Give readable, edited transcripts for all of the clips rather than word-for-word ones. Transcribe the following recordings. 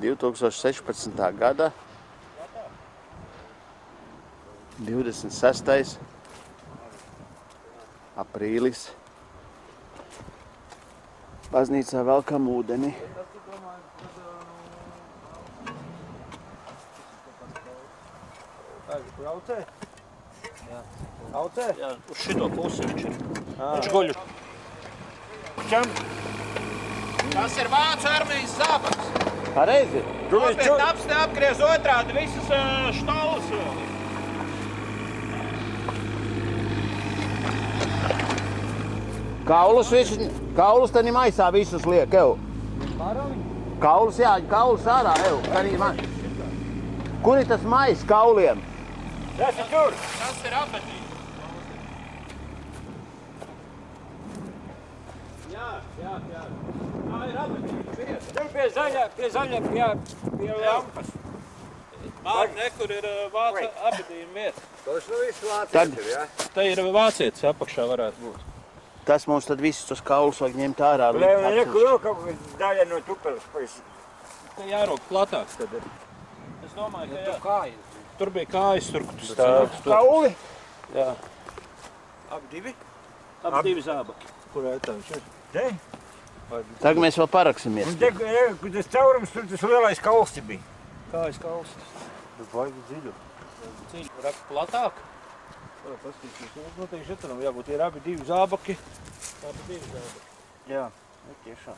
2016. gada 26. aprīlis. Baznīcā velkam ūdeni. Aucē? Jā. Aucē? Jā, uz šito pusi viņš ir. Viņš guļ. Čem? Tas ir Vācu armijas zābaks. Pareizi? Nopiet apstē apgriez otrādi visas štālas. Kaulus tani maisā visus liek, ev. Kaulus, jā, kaulus ārā, ev. Kur ir tas mais kauliem? Tas ir tur. Tas ir apetī. Jā. Tā ir apetī. Tur pie zaļa, pie lampas. Mārne, kur ir vāca apetījuma vieta. Tas nu viss vācietis ir, jā? Te ir vācietis apakšā varētu būt. Tas mums tad visus tos kaulus vajag ņemt ārā. Nekur vēl kaut daļa no tupeles. Te jārok platāks tad ir. Es domāju, ka jā. Tur bija kājas, tur stāv. Kauli? Jā. Abi divi? Abi divi zābaki. Kurā ir tā viņš ir? Te? Tagad mēs vēl paraksimies. Un te, kur tas caurums, tur tas lielais kauls bija. Kājas kauls. Baigi dziļu. Dziļu. Rak platāk? Noteikti šeit jābūt, ir abi divi zābaki. Abi divi zābaki. Jā, tiešām.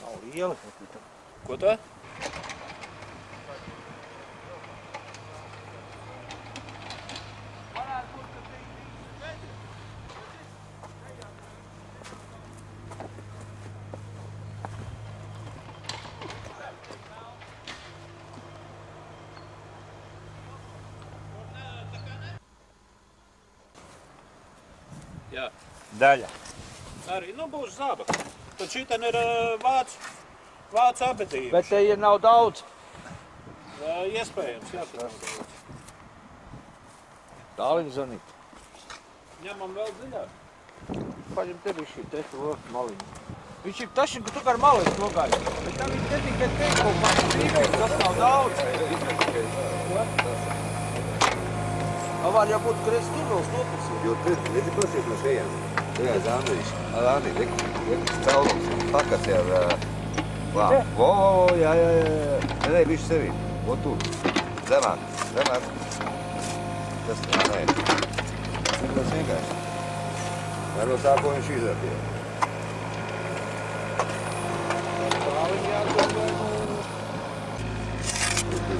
Nav lieli. Ko tā? Jā. Daļa. Arī, būs zābaki. Tad šitien ir vācu apetījums. Bet te ir nav daudz. Iespējams, jā, ka nav daudz. Tāliņ zanīt. Ņemam vēl dziļāk. Paņem te bija šī te maliņa. Viņš ir taši, ka tu kā ar maliņu nogāja. Bet tam ir te tikai te kaut kāds brīvības, tas nav daudz. Var jau būt, ka reiz tur vēl stopus. Jo redzi pasiet no šajām. Tajā zānī, liekis caurums, pakas jau lāp. O, jā. Nē, bišķi sevī. O, tur. Zemāk. Tas, nē. Tas vienkārši. Vai no tā, ko viņš izrādīja?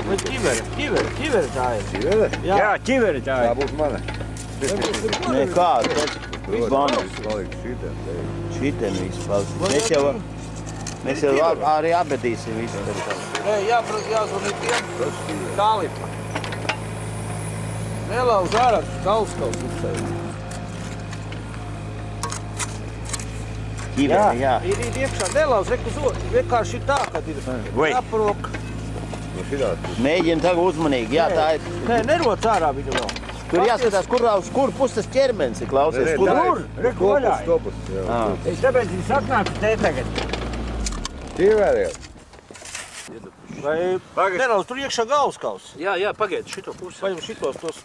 Bet ķiveri tā ir. Ķivere? Jā, ķiveri tā Tā ir. būs mana. Nē, kāda? Bonus. Paliks šitien. Šitien viss paliks. Mēs jau arī apbedīsim visu. Nē, jāzvanīt tiem tālim. Nelauž ārā, kalskaus uzsēj. Ķiveri, jā. Ir iekšā, nelauž, reku uz otru. Vienkārši ir tā, kad ir jāparok. Mēģina tagad uzmanīgi, jā, tā ir. Nē, neroc ārā viņu vēl. Tur jāskatās, kur puses tas ķermenis ir, klausies. Kur? Reku vaļā. Stopus. Es tāpēc viņš atnāca te tagad. Ķivere jau. Vai nelauž, tur iekšā galvskaus. Jā, pagaidi šito pusi. Paņem šitos tos.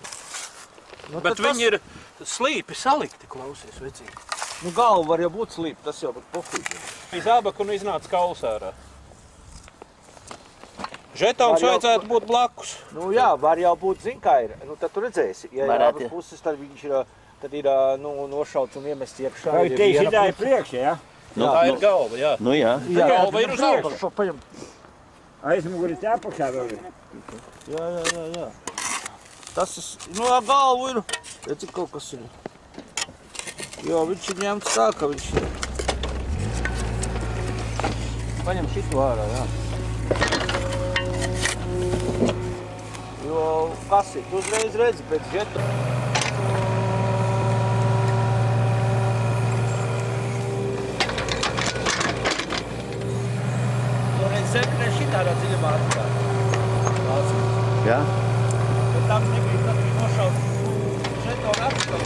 Bet viņi ir slīpi salikti, klausies, vecīgi. Galva var jau būt slīpa, tas jau būtu pofīgi. Bija zābaki un iznāca kauls ārā. Žetons vajadzētu būt blakus. Jā, var jau būt, zin kā ir. Tad tu redzēsi. Ja ir abas puses, tad viņš ir nošauts un iemests iekšā. Vai te šitā ir priekš, jā? Tā ir galva, jā. Nu jā. Galva ir uz augšu. Aizmuguri te apakšā vēl ir. Jā. Tas ir, galvu ir. Redzi, kaut kas ir. Jo, viņš ir ņemts tā, ka viņš ir. Paņem šitu ārā, jā. Jo, kas ir? Tu uzreiz redzi pēc žeta. Tu redzi seknē šitādā dziļumā atstāt. Jā? Bet tam nebija, tad bija nošaut žetonu atstāt.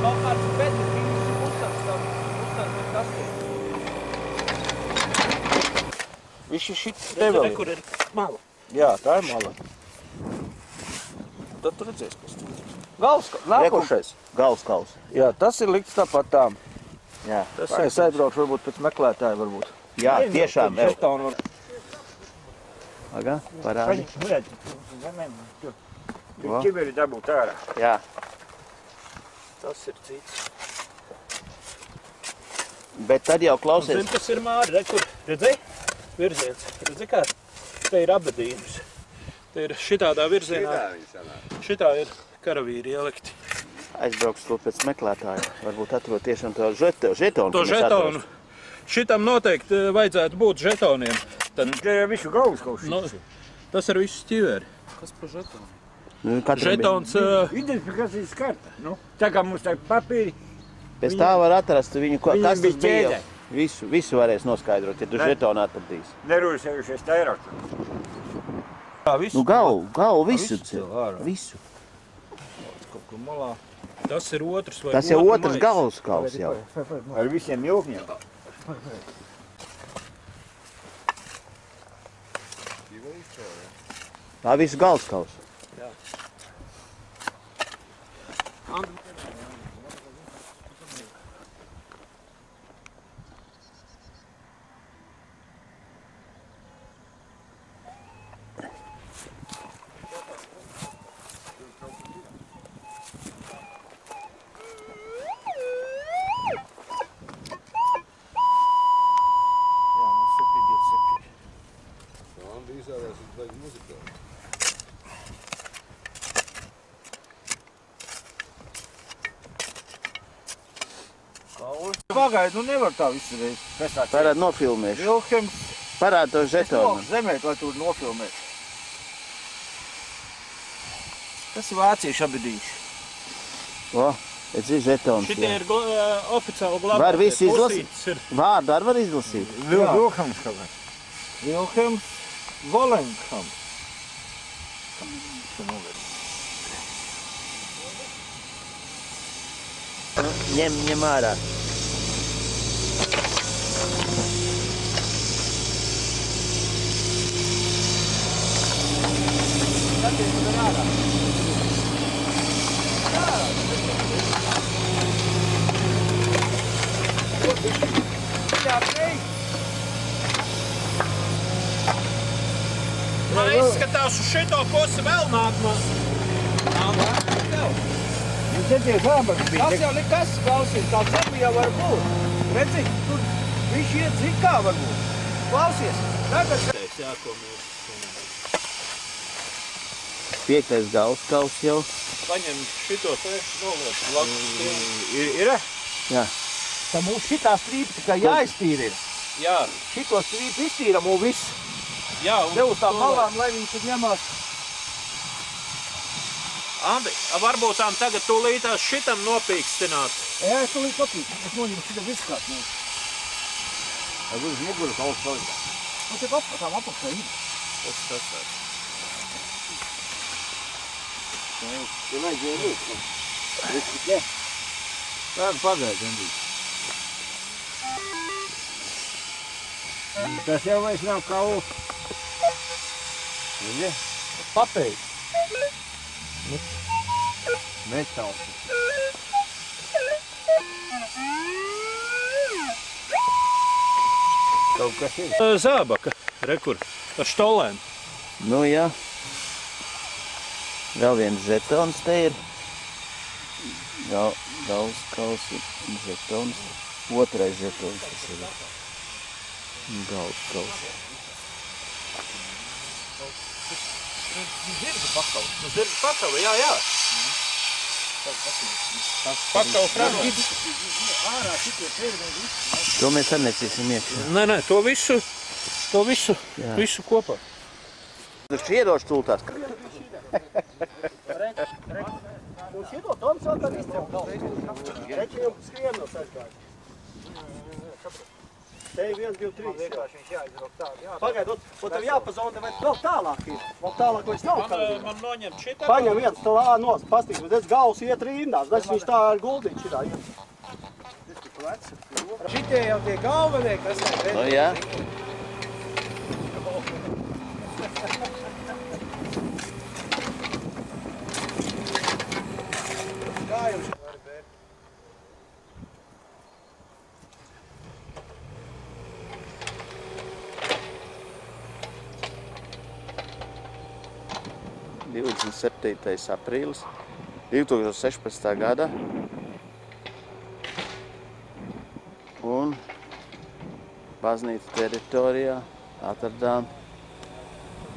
Kaut kāds pēc Viņš ir šit te vēl. Kur ir mala? Jā, tā ir mala. Tad tu redzēsi, kas tur ir. Nākošais. Galskaus. Jā, tas ir likts tāpat tām. Jā. Tas es aizbraukšu varbūt pēc meklētāja varbūt. Jā, tiešām. Žetonu var. Aga, parādi. Ķiberi dabūt ārā. Jā. Tas ir cits. Bet tad jau klausies. Zini, kas ir Māri, re, kur, redzēji? Virziens. Redzi, kā? Te ir abedīnus. Te ir šitādā virzienā. Šitā ir karavīri ielikti. Aizbraukšu to pēc meklētāja. Varbūt atrod tiešām to žetonu. To žetonu. Šitam noteikti vajadzētu būt žetoniem. Tad, Te ir visu galvas kaut nu, tas ir viss ķiveri. Kas pa žetonu? Nu, Žetons, Identifikācijas karta. Nu, tā kā mums tā papīri. Pēc tā var atrast viņu, kas Viņam tas bija bija. ķēdē. Visu varēs noskaidrot, ja tu žetonu atradīsi. Nerūsējušies tērāk. jā, viss. Nu, galvu visu. Visu tev ārā. Visu. Kaut kur malā. Tas ir otrs vai Tas jau otru otrs maiss. galskaus jau. Ar visiem jūkņiem. Tā visu galskaus. Pagaid, nu nevar tā visu reizi. Parād nofilmēšu. Vilhems. Parād to Es žetonu. nolku zemēt, lai tu nofilmēt. Tas ir vācieši abedīši. O, es ir žetons. Šitie jā. ir oficiāli glabātie. Var visu izlasīt? Pusītes ir. Vārdu arī var izlasīt. Vilhems kaut kā. Vilhems Volenham. Ņem ārā. Man izskatās uz šito pusi vēl nākamā. Tas jau nekas, klausies, tā zemi jau var būt. Redzi, tur viņš iet zikā var būt. Klausies, tagad... Jā, ko mēs. 5. galskaus jau. Paņem šito te noliec blakus. Ir? Jā. Tā mums šitā strīpa tikai jāiztīra ir. Jā, Šito strīpu iztīram un viss. jā. Un Te uz tām to- malām, lai viņi tur ņemās. Andi, varbūt tām tagad tūlītās šitam nopīkstināt. Jā, es tulīt papīt. Es noņemu šitā viskāt. Uz muguru kaut palika. Nu, te tām apakšā ir. Tas. Tu vajadzēja lūk. Ne? Tā pagaid, Andrī. Tas jau vairs nav kaulu. Zini? Papēj. Metāls. Kaut kas ir. Zābaka, rekur, ar štolēm. Nu jā. Vēl viens žetons te ir. Galskaus žetons. Otrais žetons tas ir. Galskaus. Zirga pakavu, jā. Pakavu fragments. To mēs arī necīsim iekšā. Nē, to visu Jā. visu kopā. Tu šķiedoši tultās. Un šito Toms vēl tad izcēl. Reči jau skrien no sažgāja. Te ir 1, 2, 3. Vienkārši viņš jāizrok tādu. Pagaidot, un tev jāpazonda, vai vēl tālāk ir. Vēl tālāk vairs nav kādā. Man noņem šitā. Paņem viens tā nos, pastīk, bet es galvas iet rindās. Tas viņš tā ar guldīt šitā iet. Šitie jau tie galvenie, kas ir. Nu jā. aprīlis 2016. gada un baznīcas teritorijā atradām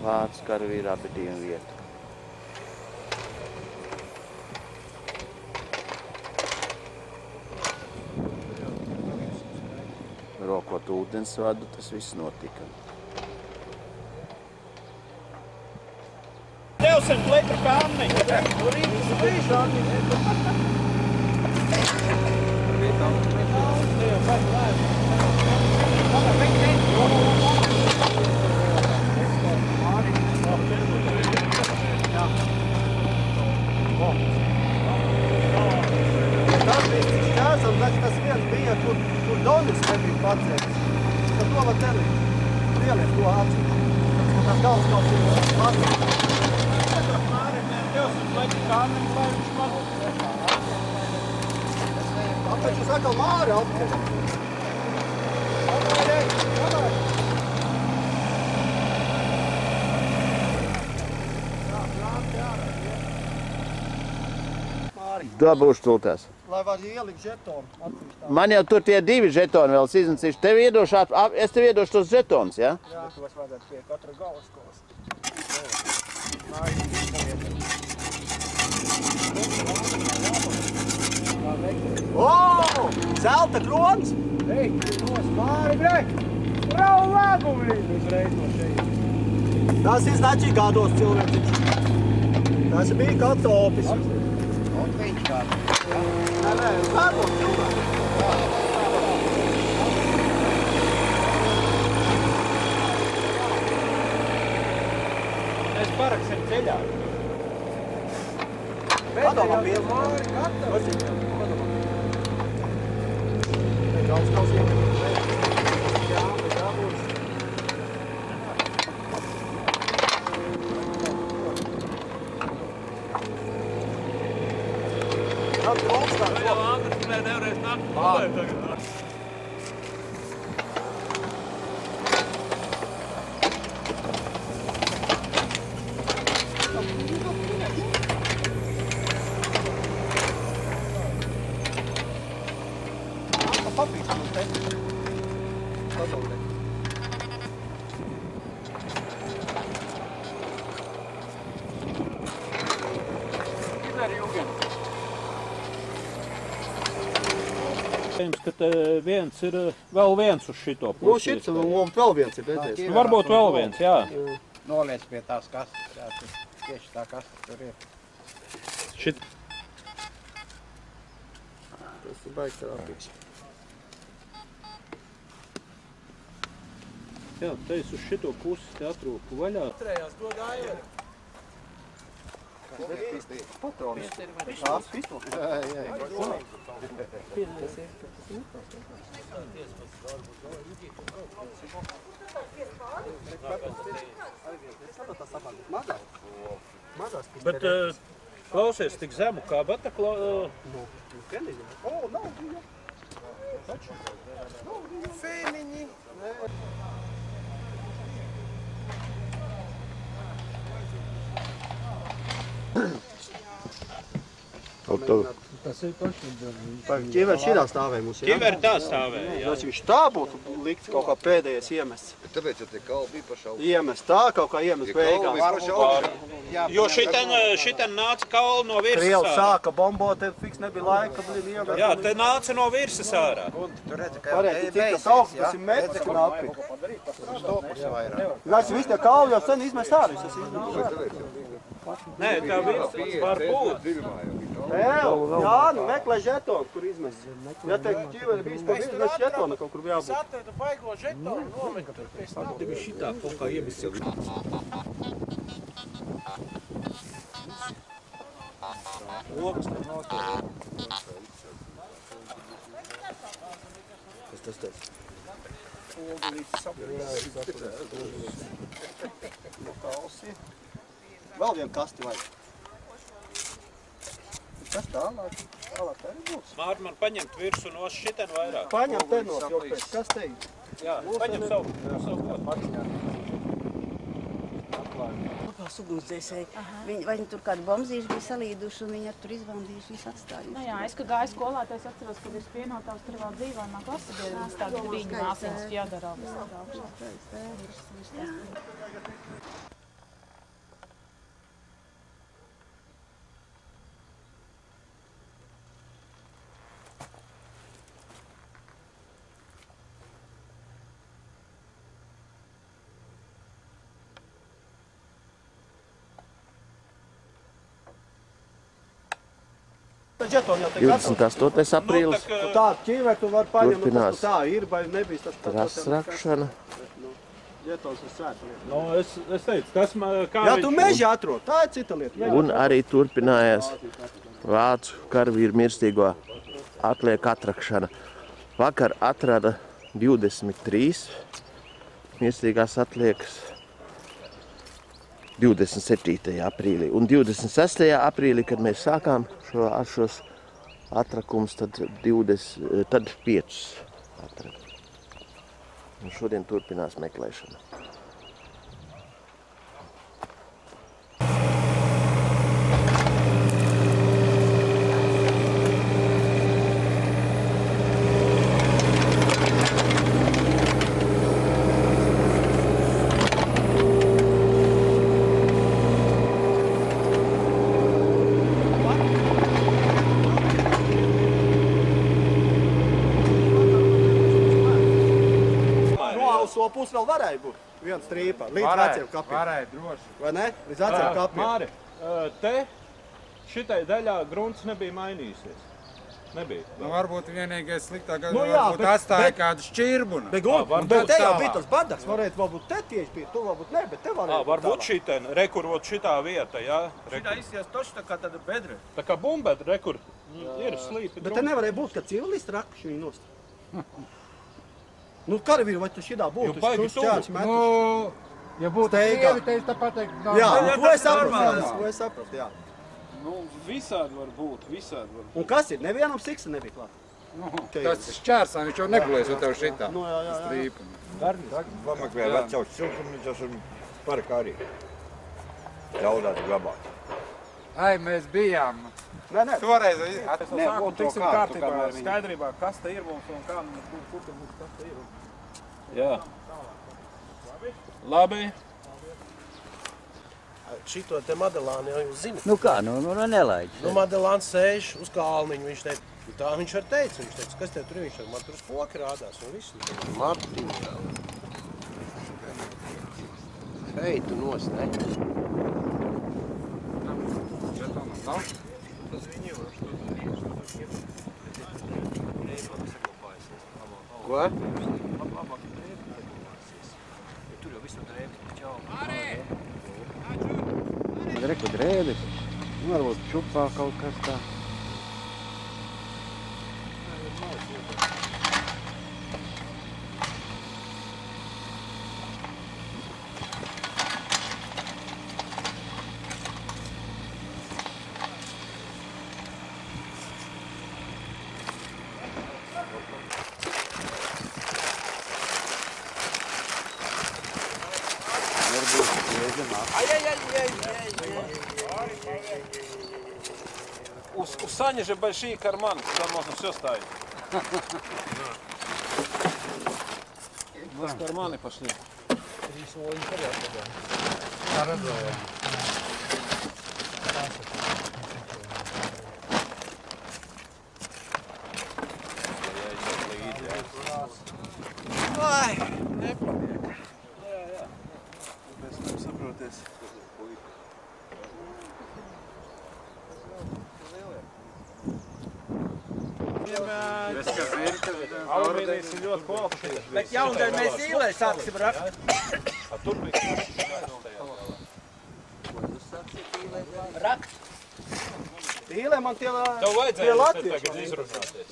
vācu karavīru apbedījumu vietu. Rokot ūdensvadu, tas viss notika. 200 litru kāmni. Tur tas viens bija, kur Donis nebija pacēlis. Tad to var telīt. Lielies to atsevišķi. Tas galvas kaut ir pacēlis. Tāpēc jūs atkal Māri apkārt. Dabūšu tultās. Lai var ielikt žetonu. Man jau tur tie 2 žetoni vēl iznicīšu. Es tev iedošu tos žetonus, ja? Jā, tu vairs vajadzētu pie katra galvaskolas. O! Zelta krons! Ej, nos Māri, brek! Brau lēgumī! Uzreiz no šeit. Tas ir značīgi gados cilvēciņš. Tas bija kā topis. Un viņš kāds. Nē, kādos cilvēks. Mēs paraksim ceļā. Padomā pie Māri, gatavs. Daudz jā, bet dabūs. Tad Volkstārs. Vai jau Andris nevarēs nākt pulēt tagad? Ka viens ir vēl viens uz šito pusi. Nu, šits un vēl viens ir beidzies. Nu, varbūt vēl viens, jā. Noliec pie tās kastes, jā, tieši tā kaste tur ir. Šit. Tas ir baigs trāpīgs. Jā, te es uz šito pusi te atrūku vaļā. Trējās dod Aivari. Patronis. Tās pistols. Jā. Bet klausies tik zemu kā Batakla... O, nav viņa. Taču. Nav viņa. Fēniņi. Tas ir pašvidīgi. Ķiveri šitā stāvēja mums, jā? Ķiveri tā stāvēja, jā. Viņš tā būtu likts kaut kā pēdējais iemests. Bet tāpēc jau tie kalbi bija paši augstā. Iemests tā, kaut kā iemests beigās. Paši augstā. Jo šitan nāca kauli no virsas Krievi ārā. sāka bombot, tad fiks nebija laika, kad iemest. Jā, te nāca no virsas ārā. Tu redzi, ka Pareizi, cik tas augsts, tas ir metrs knapi. stopus vairāk. Nāc, visi tie kalvi jau sen izmest ārā, es izmest. Nē, tā virsas var būt. Jā, nu meklē žetonu, kur izmest. Ja te ķiveri bijis pa vidu, mēs žetona kaut kur jābūt. Es atveidu baigo žetonu, nometu tur pie stāvu. Tev šitā kaut kā ievis. Lokas tur notiek. Tas. Vēl vienu kasti vajag. Kas tālāk? Tālāk arī būs. Māri, man paņemt virsu no šiten vairāk. Paņem te no, jo pēc kas te? Jā, paņem savu godu. Kopās ugunsdzēsēji. Vai tur kādi bombzīši bija salīduši un viņi ar tur izvandījuši, visu atstājuši. Nu jā, es, kad gāju skolā, es atceros, kad es pienotās tur vēl dzīvojumā klasibiedrības tāda viņa māsīnas Fjodorovas. Tad žetoni jau te gatavs. 28. aprīlis. Tādu ķīveri tu vari paņemt, Turpinās. tā ir, vai nebija tas Rasrakšana. Žetons ir svēta lieta. Nu, es teicu, tas man kā Jā, tu meži atrod, tā ir cita lieta. Un arī turpinājās vācu karavīru mirstīgo atlieku atrakšana. Vakar atrada 23 mirstīgās atliekas 27. aprīlī. Un 26. aprīlī, kad mēs sākām šos atrakumus, tad 5 atrada. Un šodien turpinās meklēšana. Pus vēl varēja būt. Viens strīpā, līdz veciem kapiem. Varēja, droši. Vai ne? Līdz veciem kapiem. Māri, te šitai daļā grunts nebija mainījusies. Nebija. Nu, varbūt vienīgais sliktāk, ka Nu jā, varbūt atstāja kādu šķirbunu. Bet te jau bija tas badaks, varētu varbūt te tieši bija, tu varbūt ne, bet te varētu būt Varbūt šiten, rekurot šitā vieta, jā? Šitā izsies toši tā kā tāda bedre. Tā kā bumbet, rekur ir slīpi Bet te nevarēja būt, ka civilisti rakuši viņu nost. Nu, karavīri, vai tu šidā būtu? Jo baigi tuvu. Nu, ja būtu Steigā. krievi, te es tā pateikt, Jā, nav. to es saprotu, jā. Nu, visādi var būt, visādi var būt. Un kas ir? Nevienam siksa nebija klāt. Nu, tas šķērsā, viņš jau negulēs ar tev šitā. Nu, jā. Strīpu. Pameklē vecauts siltumnīcas un parka arī. Zaudēt glabāt. Ai, mēs bijām. Nē. Toreiz Sākam tiksim kārtībā, skaidrībā, kas te ir mums un kā mums kur mums kas te ir. Jā. Labi. Šito te Madelāni jau jūs zināt. Nu kā, nu nelaid. Nu, Madelāns sēž uz kalniņu, viņš teica, tā viņš ar teica, viņš teica, kas tev tur viņš ar, man tur uz poki rādās un viss. Martiņu jā. Ej, tu nost, ne? Tas viņi jau Ko? Tur jau visu drēbis čau. Reku drēbis. Varbūt čupā kaut kas tā. У Сани же большие карманы, куда можно все ставить. У нас карманы пошли. Ai, nepaliek. Jā. Pēc tam saproties. Alumīnijas ir ļoti kvalitātes. Bet jaundēļ mēs īlē sāksim rakt. Tur bija. Rakt. Īlē man tie Tev vajadzēja tagad izrunāties.